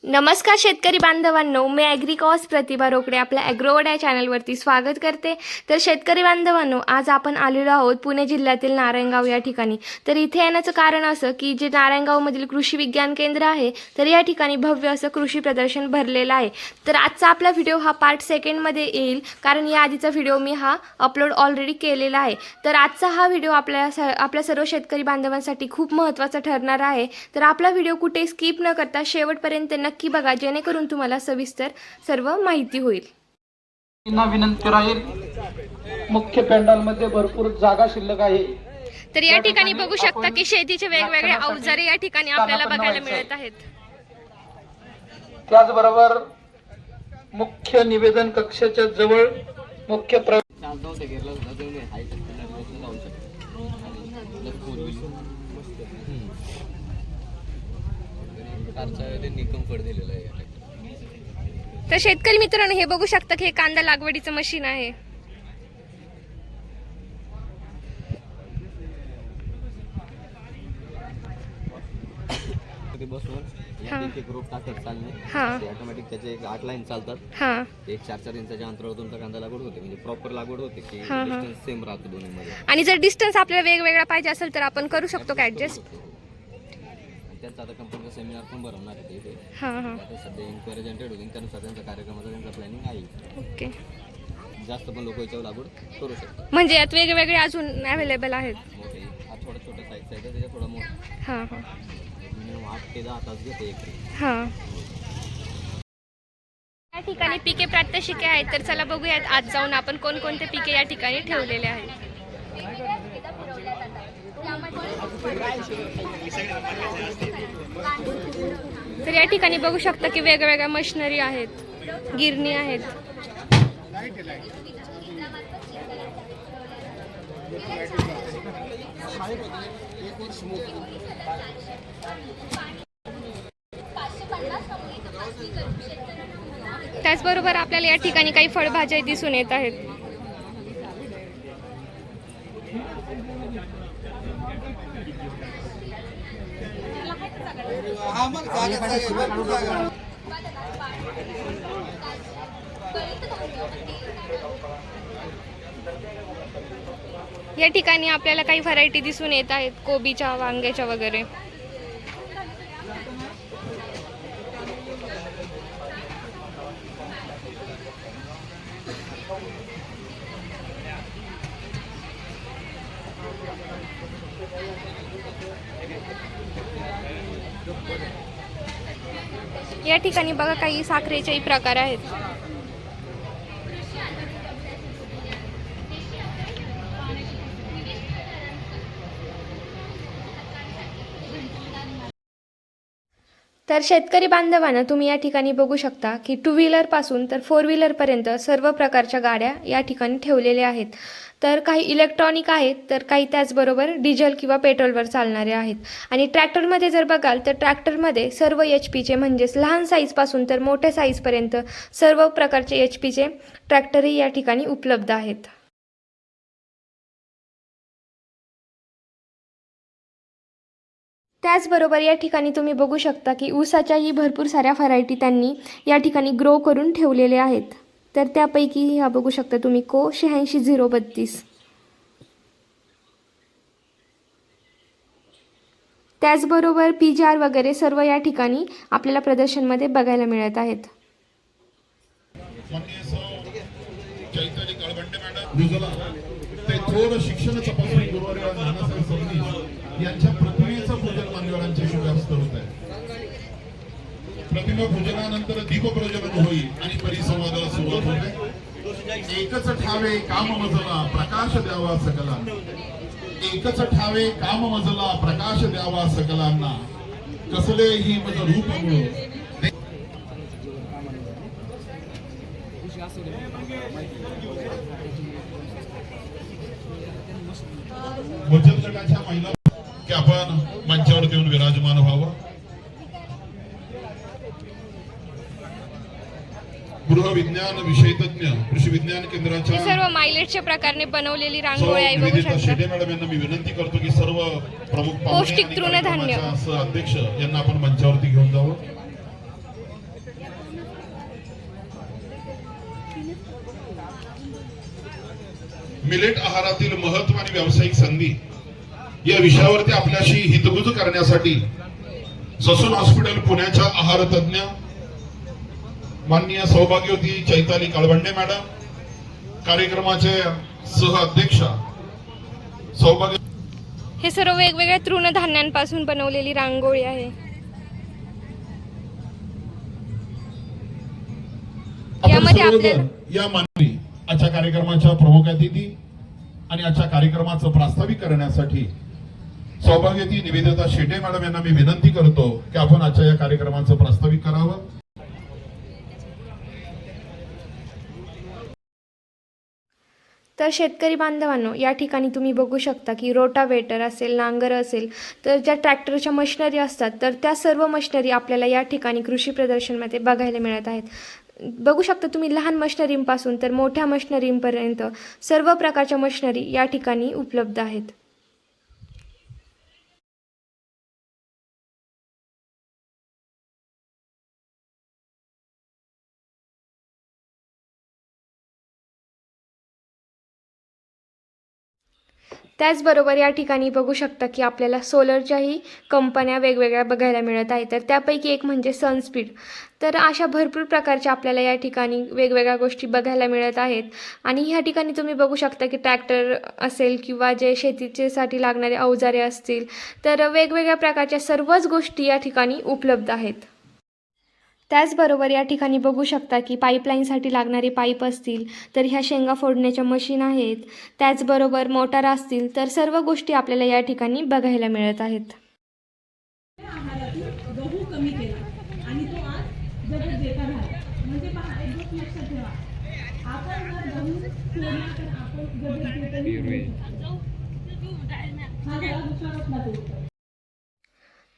नमस्कार शेतकरी बांधवांनो, मी ॲग्रिकॉस प्रतिभा रोकडे आपल्या ॲग्रोवर्ड या चॅनलवरती स्वागत करते. तर शेतकरी बांधवांनो, आज आपण आलेलो आहोत पुणे जिल्ह्यातील नारायणगाव या ठिकाणी. तर इथे येण्याचं कारण असं की जे नारायणगावमधील कृषी विज्ञान केंद्र आहे, तर या ठिकाणी भव्य असं कृषी प्रदर्शन भरलेलं आहे. तर आजचा आपला व्हिडिओ हा पार्ट सेकंडमध्ये येईल, कारण या आधीचा व्हिडिओ मी हा अपलोड ऑलरेडी केलेला आहे. तर आजचा हा व्हिडिओ आपल्या सर्व शेतकरी बांधवांसाठी खूप महत्त्वाचा ठरणार आहे. तर आपला व्हिडिओ कुठे स्किप न करता शेवटपर्यंत नक्की बघा, जेणेकरून तुम्हाला सविस्तर सर्व माहिती होईल. विनंती राहील, मुख्य पॅन्डल मध्ये भरपूर जागा शिल्लक आहे. तर या ठिकाणी बघू शकता की शेतीचे वेगवेगळे अवजारे या ठिकाणी आपल्याला बघायला मिळत आहेत. त्याचबरोबर मुख्य निवेदन कक्षाच्या जवळ मुख्य तर शेतकरी मित्रांनो, हे बघू शकता की हे कांदा लागवडीचं मशीन आहे. ऑटोमॅटिक त्याचे 8 लाईन चालतात. एक 4-4 इंचाच्या अंतरावर तुमचा कांदा लागवड होते, म्हणजे प्रॉपर लागवड होते की डिस्टन्स सेम राहतो दोन्हीमध्ये. आणि जर डिस्टन्स आपल्याला वेगवेगळा पाहिजे असेल तर आपण करू शकतो का ऍडजस्ट. त्यांचा आता कंपनीचा सेमिनार पण भरवणार आहे इथे. आता सध्या इन्क्वायरी जनरेट होईल, त्यानुसार त्यांचा कार्यक्रमाचा त्यांचा प्लॅनिंग आहे. ओके, जास्त पण लोक याच्यावर लागवड करू शकतात. म्हणजे यात वेगवेगळे अजून अवेलेबल आहेत. मोठे हा थोडा छोटा साईजचा आहे, त्याच्या थोडा मोठा. मिनिमम 8 ते 10 तास घेते एक. या ठिकाणी पिके प्रात्यक्षिके आहेत. तर चला बघूयात आज जाऊन आपण कोणकोणते पिके या ठिकाणी ठेवलेले आहेत. तर या ठिकाणी बघू शकता की वेगवेगळ्या मशिनरी आहेत, गिरणी आहेत. त्याचबरोबर आपल्याला या ठिकाणी काही फळभाज्या दिसून येत आहेत. या ठिकाणी आपल्याला काही व्हरायटी दिसून येत आहेत, कोबीच्या, वांग्याच्या वगैरे. या ठिकाणी बघा काही साखरेचेही प्रकार आहेत. तर शेतकरी बांधवांना तुम्ही या ठिकाणी बघू शकता की 2 व्हीलर पासून तर 4 व्हीलर पर्यंत सर्व प्रकारच्या गाड्या या ठिकाणी ठेवलेल्या आहेत. तर काही इलेक्ट्रॉनिक आहेत, तर काही त्याचबरोबर डिझेल किंवा पेट्रोलवर चालणारे आहेत. आणि ट्रॅक्टरमध्ये जर बघाल तर ट्रॅक्टरमध्ये सर्व HP म्हणजेच लहान साईजपासून तर मोठ्या साईजपर्यंत सर्व प्रकारचे HP ट्रॅक्टरही या ठिकाणी उपलब्ध आहेत. त्याचबरोबर या ठिकाणी तुम्ही बघू शकता की ऊसाच्याही भरपूर साऱ्या व्हरायटी त्यांनी या ठिकाणी ग्रो करून ठेवलेले आहेत. तर त्यापैकी ह्या बघू शकता तुम्ही को 86-032. त्याचबरोबर PGR वगैरे सर्व या ठिकाणी आपल्याला प्रदर्शनमध्ये बघायला मिळत आहेत. शिक्षण तपासून गुरुवारी नानासाहेब फडणवीस यांच्या प्रतिमेचं पूजन मान्यवरांच्या शुभ हस्ते होत आहे. प्रतिमा पूजनानंतर दीपप्रज्वलन होईल आणि परिसंवादाला सुरुवात होते. एकच ठावे काम मजला प्रकाश द्यावा सकला, एकच ठावे काम मजला प्रकाश द्यावा सकलांना, कसले ही मज रूप मुळ. बचत गटाच्या महिला की आपण मंचावर येऊन विराजमान व्हावं. गृहविज्ञान विषय तज्ञ कृषी विज्ञान केंद्राच्या सर्व मायलेटच्या प्रकारे बनवलेली रांगोळी आहे. बघू शकता शेटे मॅडम यांना मी विनंती करतो की सर्व प्रमुख पौष्टिक तृणधान्य अध्यक्ष यांना आपण मंचावरती घेऊन जावं. मिलेट आहारातील महत्व आणि व्यावसायिक संधी या विषयावरती आपल्याशी हितगुज करण्यासाठी ससून हॉस्पिटल पुण्याच्या आहार तज्ञ माननीय सौभाग्यवती चैताली काळवंडे मॅडम, कार्यक्रमाचे सह अध्यक्ष सौभाग्य, हे सर्व वेगवेगळ्या तृणधान्यांपासून बनवलेली रांगोळी आहे. यामध्ये आपल्याला या मानवी आजच्या कार्यक्रमाच्या प्रमुख अतिथी आणि आजच्या कार्यक्रमाचं प्रास्ताविक करण्यासाठी सौभाग्यवती निवेदिता शेटे मॅडम यांना मी विनंती करतो की आपण आजच्या या कार्यक्रमाचं प्रास्ताविक करावं. तर शेतकरी बांधवांनो, या ठिकाणी तुम्ही बघू शकता की रोटावेटर असेल, नांगर असेल, तर ज्या ट्रॅक्टरच्या मशिनरी असतात तर त्या सर्व मशिनरी आपल्याला या ठिकाणी कृषी प्रदर्शनमध्ये बघायला मिळत आहेत. बघू शकता तुम्ही लहान मशिनरींपासून तर मोठ्या मशिनरींपर्यंत सर्व प्रकारच्या मशिनरी या ठिकाणी उपलब्ध आहेत. त्याचबरोबर या ठिकाणी बघू शकता की आपल्याला सोलरच्याही कंपन्या वेगवेगळ्या बघायला मिळत आहेत. तर त्यापैकी एक म्हणजे सनस्पीड. तर अशा भरपूर प्रकारच्या आपल्याला या ठिकाणी वेगवेगळ्या गोष्टी बघायला मिळत आहेत. आणि ह्या ठिकाणी तुम्ही बघू शकता की ट्रॅक्टर असेल किंवा जे शेतीसाठी लागणारे अवजारे असतील, तर वेगवेगळ्या प्रकारच्या सर्वच गोष्टी या ठिकाणी उपलब्ध आहेत. त्याचबरोबर या ठिकाणी बघू शकता की पाईपलाईनसाठी लागणारे पाईप असतील, तर ह्या शेंगा फोडण्याच्या मशीन आहेत. त्याचबरोबर मोटार असतील, तर सर्व गोष्टी आपल्याला या ठिकाणी बघायला मिळत आहेत. गहू कमी केला आणि तो आज जगत बेकार झाला. म्हणजे पहा, एक गोष्ट लक्षात ठेवा, आपण जर गहू फोडला तर आपण जगत बेकार.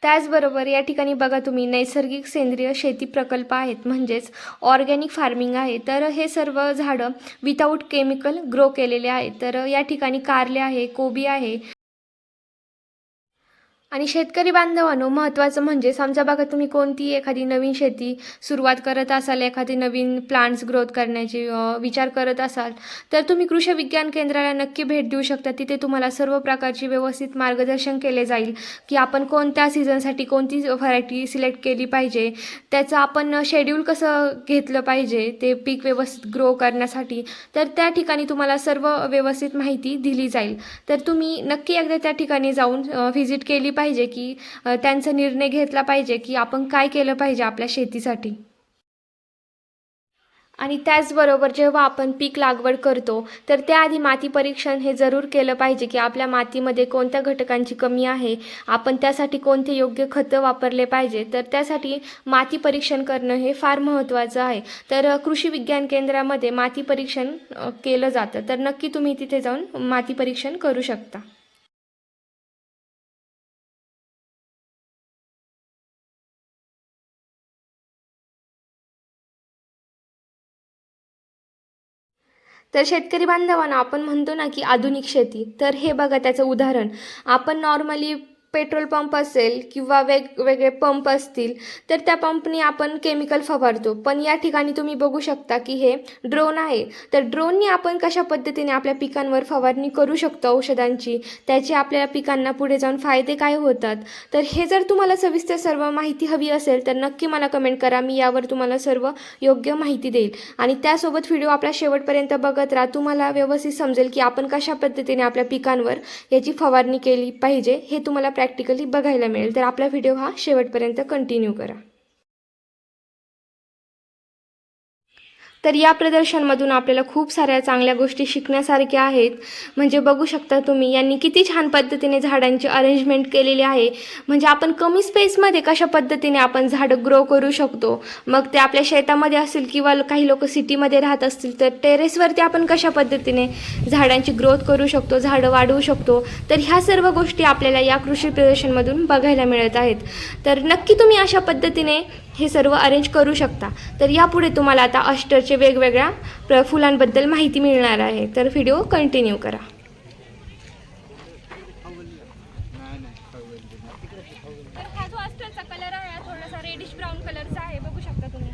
त्याचबरोबर या ठिकाणी बघा तुम्ही नैसर्गिक सेंद्रिय शेती प्रकल्प आहेत, म्हणजेच ऑर्गॅनिक फार्मिंग आहे. तर हे सर्व झाडं विदाऊट केमिकल ग्रो केलेले आहेत. तर या ठिकाणी कारले आहे, कोबी आहे. आणि शेतकरी बांधवांनो, महत्त्वाचं म्हणजे समजा बघा तुम्ही कोणती एखादी नवीन शेती सुरुवात करत असाल, एखादी नवीन प्लांट्स ग्रोथ करण्याची विचार करत असाल, तर तुम्ही कृषी विज्ञान केंद्राला नक्की भेट देऊ शकता. तिथे तुम्हाला सर्व प्रकारची व्यवस्थित मार्गदर्शन केले जाईल की आपण कोणत्या सीझनसाठी कोणती व्हरायटी सिलेक्ट केली पाहिजे, त्याचं आपण शेड्यूल कसं घेतलं पाहिजे ते पीक व्यवस्थित ग्रो करण्यासाठी. तर त्या ठिकाणी तुम्हाला सर्व व्यवस्थित माहिती दिली जाईल. तर तुम्ही नक्की एकदा त्या ठिकाणी जाऊन व्हिजिट केली पाहिजे की त्यांचा निर्णय घेतला पाहिजे की आपण काय केलं पाहिजे आपल्या शेतीसाठी. आणि त्याचबरोबर जेव्हा आपण पीक लागवड करतो तर त्याआधी माती परीक्षण हे जरूर केलं पाहिजे की आपल्या मातीमध्ये कोणत्या घटकांची कमी आहे, आपण त्यासाठी कोणते योग्य खतं वापरले पाहिजे. तर त्यासाठी माती परीक्षण करणं हे फार महत्त्वाचं आहे. तर कृषी विज्ञान केंद्रामध्ये माती परीक्षण केलं जातं. तर नक्की तुम्ही तिथे जाऊन माती परीक्षण करू शकता. तर शेतकरी बांधवांना आपण म्हणतो ना की आधुनिक शेती, तर हे बघा त्याचं उदाहरण. आपण नॉर्मली पेट्रोल पंप असेल किंवा वेगवेगळे पंप असतील, तर त्या पंपनी आपण केमिकल फवारतो. पण या ठिकाणी तुम्ही बघू शकता की हे ड्रोन आहे. तर ड्रोननी आपण कशा पद्धतीने आपल्या पिकांवर फवारणी करू शकतो औषधांची, त्याचे आपल्या पिकांना पुढे जाऊन फायदे काय होतात. तर हे जर तुम्हाला सविस्तर सर्व माहिती हवी असेल तर नक्की मला कमेंट करा. मी यावर तुम्हाला सर्व योग्य माहिती देईल. आणि त्यासोबत व्हिडिओ आपला शेवटपर्यंत बघत राहा. तुम्हाला व्यवस्थित समजेल की आपण कशा पद्धतीने आपल्या पिकांवर याची फवारणी केली पाहिजे, हे तुम्हाला प्रॅक्टिकली बघायला मिळेल. तर आपला व्हिडिओ हा शेवटपर्यंत कंटिन्यू करा. तर या प्रदर्शनमधून आपल्याला खूप साऱ्या चांगल्या गोष्टी शिकण्यासारख्या आहेत. म्हणजे बघू शकता तुम्ही यांनी किती छान पद्धतीने झाडांची अरेंजमेंट केलेली आहे. म्हणजे आपण कमी स्पेसमध्ये कशा पद्धतीने आपण झाडं ग्रो करू शकतो. मग ते आपल्या शेतामध्ये असतील किंवा काही लोक सिटीमध्ये राहत असतील तर टेरेसवरती आपण कशा पद्धतीने झाडांची ग्रोथ करू शकतो, झाडं वाढवू शकतो. तर ह्या सर्व गोष्टी आपल्याला या कृषी प्रदर्शनमधून बघायला मिळत आहेत. तर नक्की तुम्ही अशा पद्धतीने हे सर्व अरेंज करू शकता. तर यापुढे तुम्हाला आता अष्टरचे वेगवेगळ्या फुलांबद्दल माहिती मिळणार आहे. तर व्हिडिओ कंटिन्यू करा. तर हा जो अष्टरचा कलर आहे थोडासा रेडिश ब्राऊन कलरचा आहे, बघू शकता तुम्ही.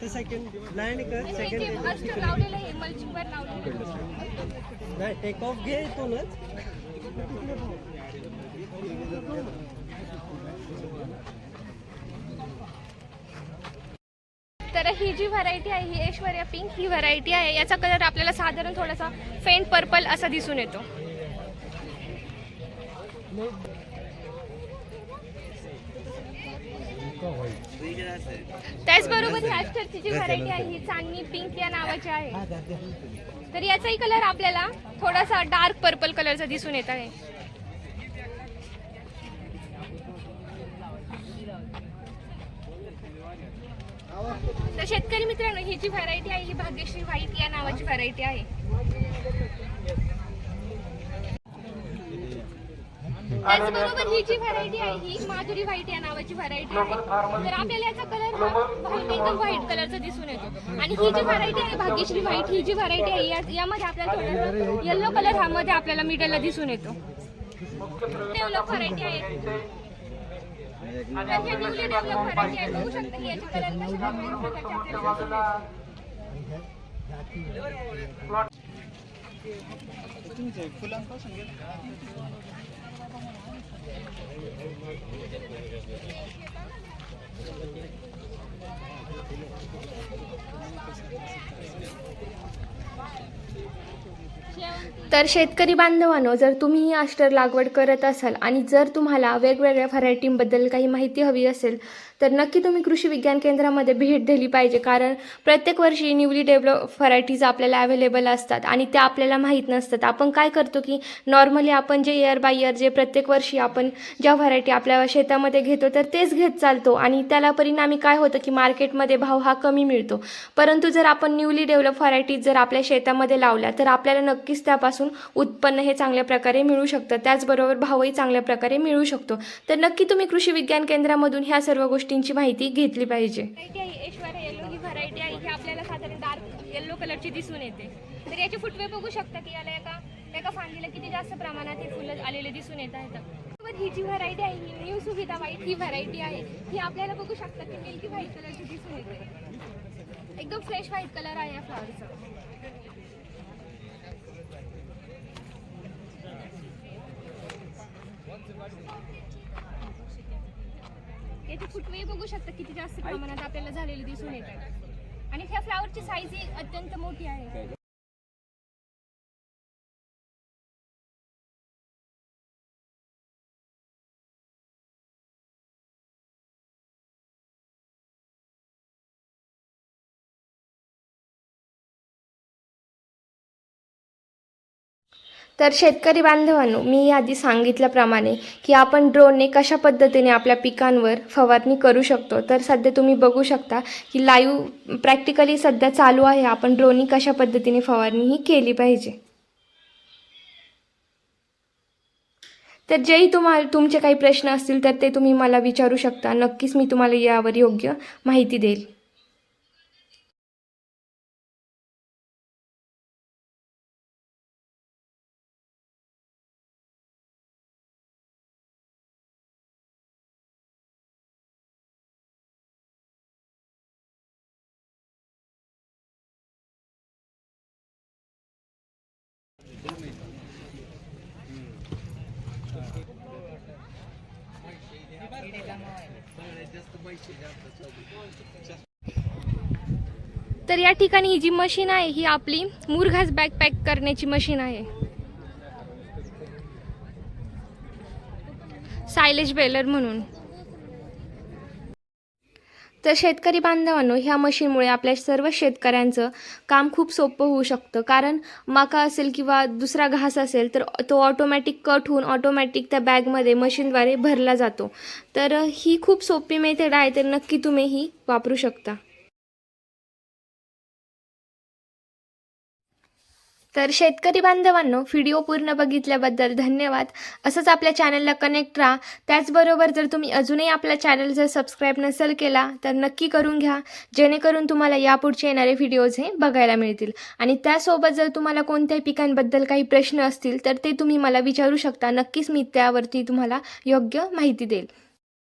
सेकंड लँड कर सेकंड नाही टेक ऑफ घे इथूनच. तर ही जी व्हरायटी आहे ही ऐश्वर्या पिंक ही व्हरायटी आहे. याचा कलर आपल्याला साधारण थोडासा फेंट पर्पल असा दिसून येतो. त्याचबरोबर ही ॲस्टरची जी व्हरायटी आहे ही चांदणी पिंक या नावाची आहे. तर याचाही कलर आपल्याला थोडासा डार्क पर्पल कलरचा दिसून येत आहे. तर शेतकरी मित्रांनो, ही जी व्हरायटी आहे ही भाग्यश्री व्हाईट या नावाची व्हरायटी आहे. त्याचबरोबर ही जी व्हरायटी आहे ही माधुरी व्हाईट या नावाची व्हरायटी आहे. तर आपल्याला याचा कलर व्हाईट एकदम व्हाईट कलरचा दिसून येतो. आणि ही जी व्हरायटी आहे भाग्यश्री व्हाईट ही जी व्हरायटी आहे यामध्ये आपल्याला थोडासा येलो कलर हा मध्ये आपल्याला मिडलला दिसून येतो. डेव्हलप व्हरायटी आहे. तर हे न्यूली डेव्हलप व्हरायटी आहे. बघू शकता की याचे कलर कशा प्रकारचे आपल्याला तर शेतकरी बांधवांनो, जर तुम्ही ही आष्टर लागवड करत असाल आणि जर तुम्हाला वेगवेगळ्या व्हरायटींबद्दल काही माहिती हवी असेल तर नक्की तुम्ही कृषी विज्ञान केंद्रामध्ये भेट दिली पाहिजे. कारण प्रत्येक वर्षी न्यूली डेव्हलप व्हरायटीज आपल्याला अवेलेबल असतात आणि त्या आपल्याला माहीत नसतात. आपण काय करतो की नॉर्मली आपण जे इयर बाय इयर जे प्रत्येक वर्षी आपण ज्या व्हरायटी आपल्या शेतामध्ये घेतो तर तेच घेत चालतो आणि त्याला परिणामी काय होतं की मार्केटमध्ये भाव हा कमी मिळतो. परंतु जर आपण न्यूली डेव्हलप व्हरायटीज जर आपल्या शेतामध्ये लावल्या तर आपल्याला नक्कीच त्यापासून उत्पन्न हे चांगल्या प्रकारे मिळू शकतं. त्याचबरोबर भावही चांगल्या प्रकारे मिळू शकतो. तर नक्की तुम्ही कृषी विज्ञान केंद्रामधून ह्या सर्व गोष्टींची माहिती घेतली पाहिजे. ऐश्वर्या येलो ही व्हरायटी आहे ही आपल्याला साधारण डार्क येलो कलरची दिसून येते. तर याचे फुटवे बघू शकता की याला एका फांदीला किती जास्त प्रमाणात हे फुलं आलेले दिसून येत आहेत. ही जी व्हरायटी आहे ही न्यू सुविधा व्हाईट ही व्हरायटी आहे. ही आपल्याला बघू शकता की मिल्की व्हाईट कलरची दिसून येते. एकदम फ्रेश व्हाईट कलर आहे या फ्लॉवरचा. याचे फुटवे बघू शकता किती जास्त प्रमाणात आपल्याला झालेले दिसून येत आहे. आणि ह्या फ्लावरची साईज ही अत्यंत मोठी आहे. तर शेतकरी बांधवांनो, मी आधी सांगितल्याप्रमाणे की आपण ड्रोनने कशा पद्धतीने आपल्या पिकांवर फवारणी करू शकतो. तर सध्या तुम्ही बघू शकता की लाईव्ह प्रॅक्टिकली सध्या चालू आहे. आपण ड्रोननी कशा पद्धतीने फवारणी ही केली पाहिजे. तर जेही तुमचे काही प्रश्न असतील तर ते तुम्ही मला विचारू शकता. नक्कीच मी तुम्हाला यावर योग्य माहिती देईल. तर या ठिकाणी ही जी मशीन आहे ही आपली मुरघास बॅग पॅक करण्याची मशीन आहे. सायलेज बेलर म्हणून. तर शेतकरी बांधवांनो, ह्या मशीनमुळे आपल्या सर्व शेतकऱ्यांचं काम खूप सोपं होऊ शकतं. कारण मका असेल किंवा दुसरा घास असेल तर तो ऑटोमॅटिक कट होऊन ऑटोमॅटिक त्या बॅगमध्ये मशीनद्वारे भरला जातो. तर ही खूप सोपी मेथड आहे. तर नक्की तुम्ही ही वापरू शकता. तर शेतकरी बांधवांनो, व्हिडिओ पूर्ण बघितल्याबद्दल धन्यवाद. असंच आपल्या चॅनलला कनेक्ट राहा. त्याचबरोबर जर तुम्ही अजूनही आपल्या चॅनल जर सबस्क्राईब नसेल केला तर नक्की करून घ्या, जेणेकरून तुम्हाला यापुढचे येणारे व्हिडिओज हे बघायला मिळतील. आणि त्यासोबत जर तुम्हाला कोणत्याही पिकांबद्दल काही प्रश्न असतील तर ते तुम्ही मला विचारू शकता. नक्कीच मी त्यावरती तुम्हाला योग्य माहिती देईल.